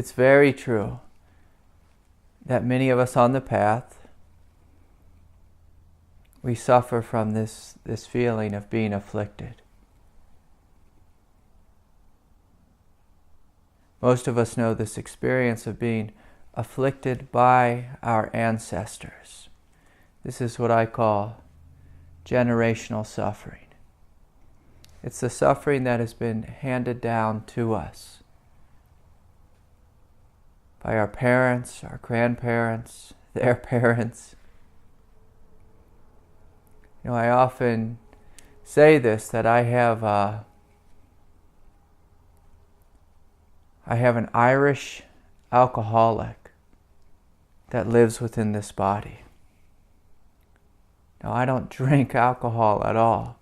it's very true that many of us on the path, we suffer from this feeling of being afflicted. Most of us know this experience of being afflicted by our ancestors. This is what I call generational suffering. It's the suffering that has been handed down to us by our parents, our grandparents, their parents. I often say this, that I have an Irish alcoholic that lives within this body. Now, I don't drink alcohol at all.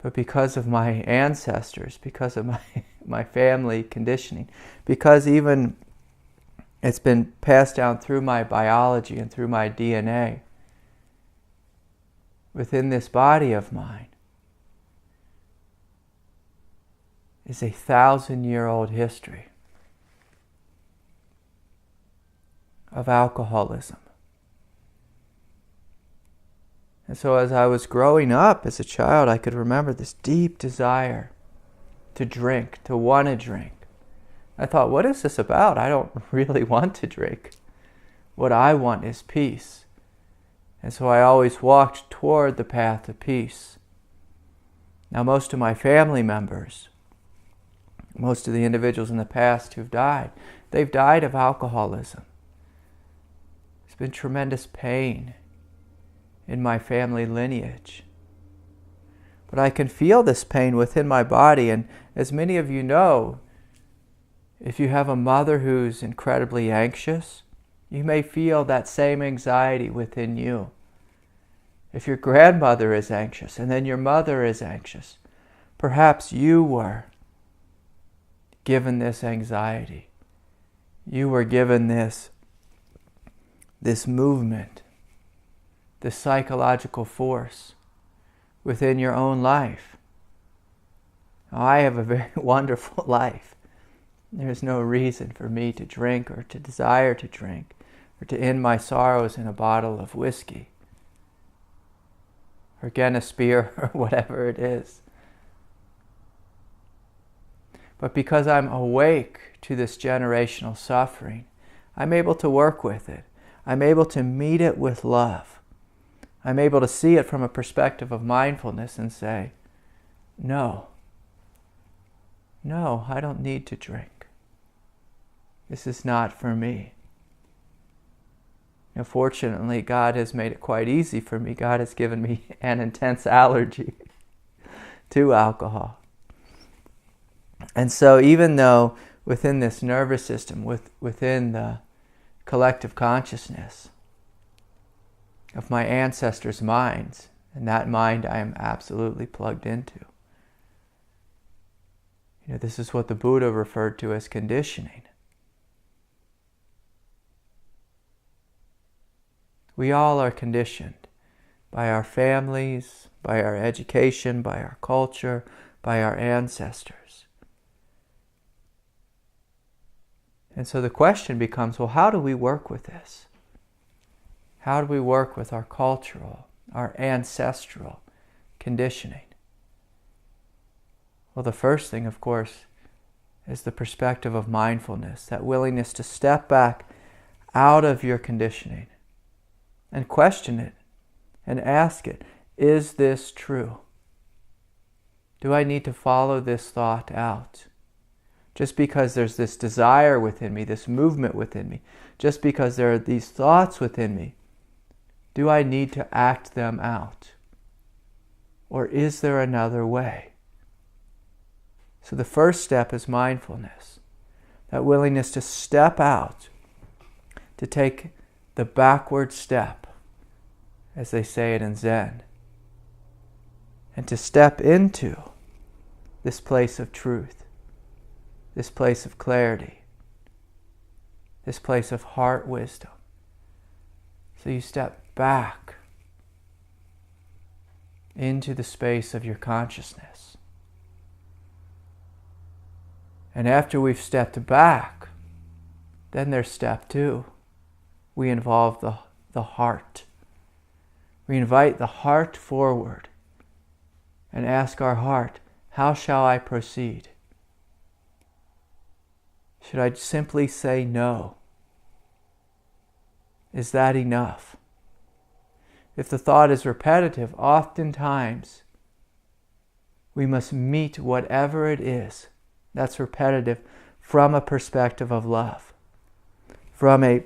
But because of my ancestors, because of my family conditioning, because even it's been passed down through my biology and through my DNA, within this body of mine is a 1,000-year-old history of alcoholism. And so as I was growing up as a child, I could remember this deep desire to drink, to want to drink. I thought, what is this about? I don't really want to drink. What I want is peace. And so I always walked toward the path of peace. Now, most of my family members, most of the individuals in the past who've died, they've died of alcoholism. There's been tremendous pain in my family lineage. But I can feel this pain within my body, and as many of you know, if you have a mother who's incredibly anxious, you may feel that same anxiety within you. If your grandmother is anxious, and then your mother is anxious, perhaps you were given this anxiety. You were given this movement, this psychological force within your own life. Now, I have a very wonderful life. There's no reason for me to drink or to desire to drink or to end my sorrows in a bottle of whiskey or again a Spira or whatever it is. But because I'm awake to this generational suffering, I'm able to work with it. I'm able to meet it with love. I'm able to see it from a perspective of mindfulness and say, no, I don't need to drink. This is not for me. Now, fortunately, God has made it quite easy for me. God has given me an intense allergy to alcohol. And so even though within this nervous system, within the collective consciousness of my ancestors' minds, and that mind I am absolutely plugged into. This is what the Buddha referred to as conditioning. We all are conditioned by our families, by our education, by our culture, by our ancestors. And so the question becomes, well, how do we work with this? How do we work with our cultural, our ancestral conditioning? Well, the first thing, of course, is the perspective of mindfulness, that willingness to step back out of your conditioning and question it and ask it, is this true? Do I need to follow this thought out? Just because there's this desire within me, this movement within me, just because there are these thoughts within me, do I need to act them out? Or is there another way? So the first step is mindfulness. That willingness to step out, to take the backward step, as they say it in Zen, and to step into this place of truth, this place of clarity, this place of heart wisdom. So you step back into the space of your consciousness. And after we've stepped back, then there's step 2. We involve the heart. We invite the heart forward and ask our heart, how shall I proceed? Should I simply say no? Is that enough? If the thought is repetitive, oftentimes we must meet whatever it is that's repetitive from a perspective of love, from a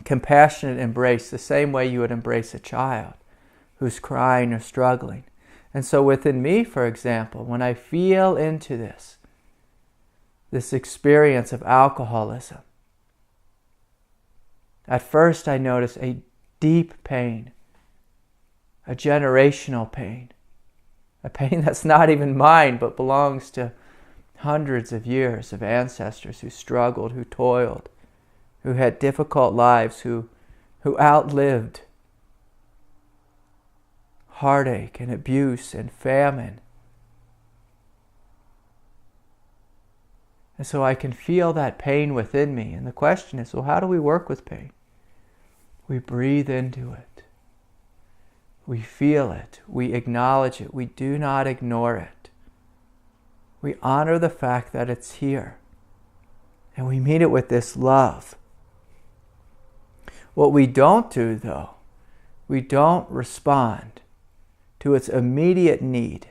compassionate embrace, the same way you would embrace a child who's crying or struggling. And so within me, for example, when I feel into this experience of alcoholism, at first I notice a deep pain, a generational pain, a pain that's not even mine but belongs to hundreds of years of ancestors who struggled, who toiled, who had difficult lives, who outlived heartache and abuse and famine. And so I can feel that pain within me. And the question is, well, how do we work with pain? We breathe into it. We feel it. We acknowledge it. We do not ignore it. We honor the fact that it's here. And we meet it with this love. What we don't do, though, we don't respond to its immediate need,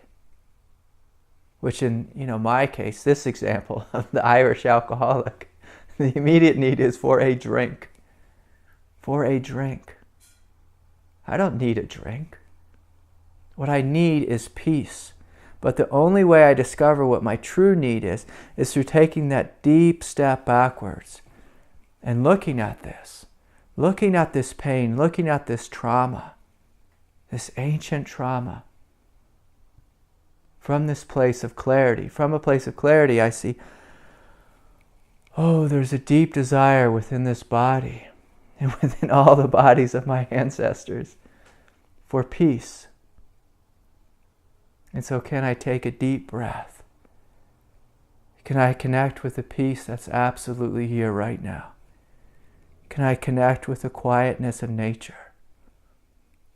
which in my case, this example of the Irish alcoholic, the immediate need is for a drink. For a drink. I don't need a drink. What I need is peace. But the only way I discover what my true need is through taking that deep step backwards and looking at this pain, looking at this trauma, this ancient trauma, from this place of clarity. From a place of clarity, I see, there's a deep desire within this body and within all the bodies of my ancestors for peace. And so can I take a deep breath? Can I connect with the peace that's absolutely here right now? Can I connect with the quietness of nature?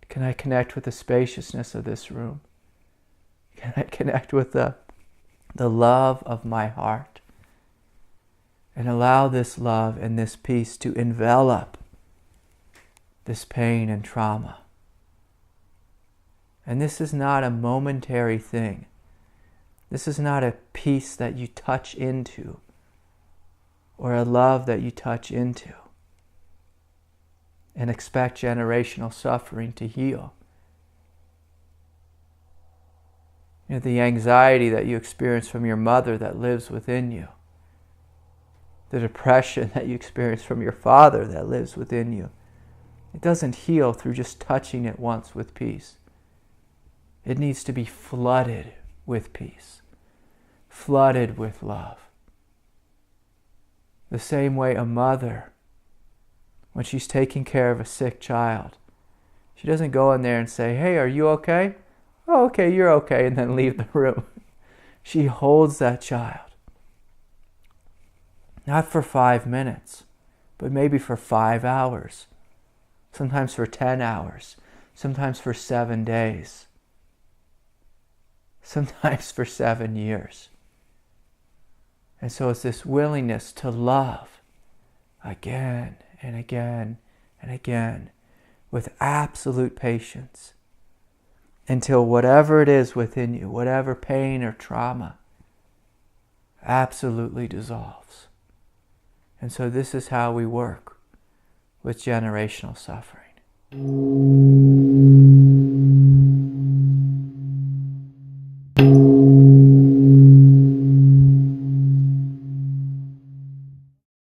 Can I connect with the spaciousness of this room? Can I connect with the love of my heart? And allow this love and this peace to envelop this pain and trauma. And this is not a momentary thing. This is not a peace that you touch into or a love that you touch into and expect generational suffering to heal. The anxiety that you experience from your mother that lives within you, the depression that you experience from your father that lives within you, it doesn't heal through just touching it once with peace. It needs to be flooded with peace, flooded with love. The same way a mother, when she's taking care of a sick child, she doesn't go in there and say, "Hey, are you okay?" "Oh, okay, you're okay," and then leave the room. She holds that child. Not for 5 minutes, but maybe for 5 hours. Sometimes for 10 hours. Sometimes for 7 days. Sometimes for 7 years. And so it's this willingness to love again and again and again with absolute patience until whatever it is within you, whatever pain or trauma, absolutely dissolves. And so this is how we work with generational suffering.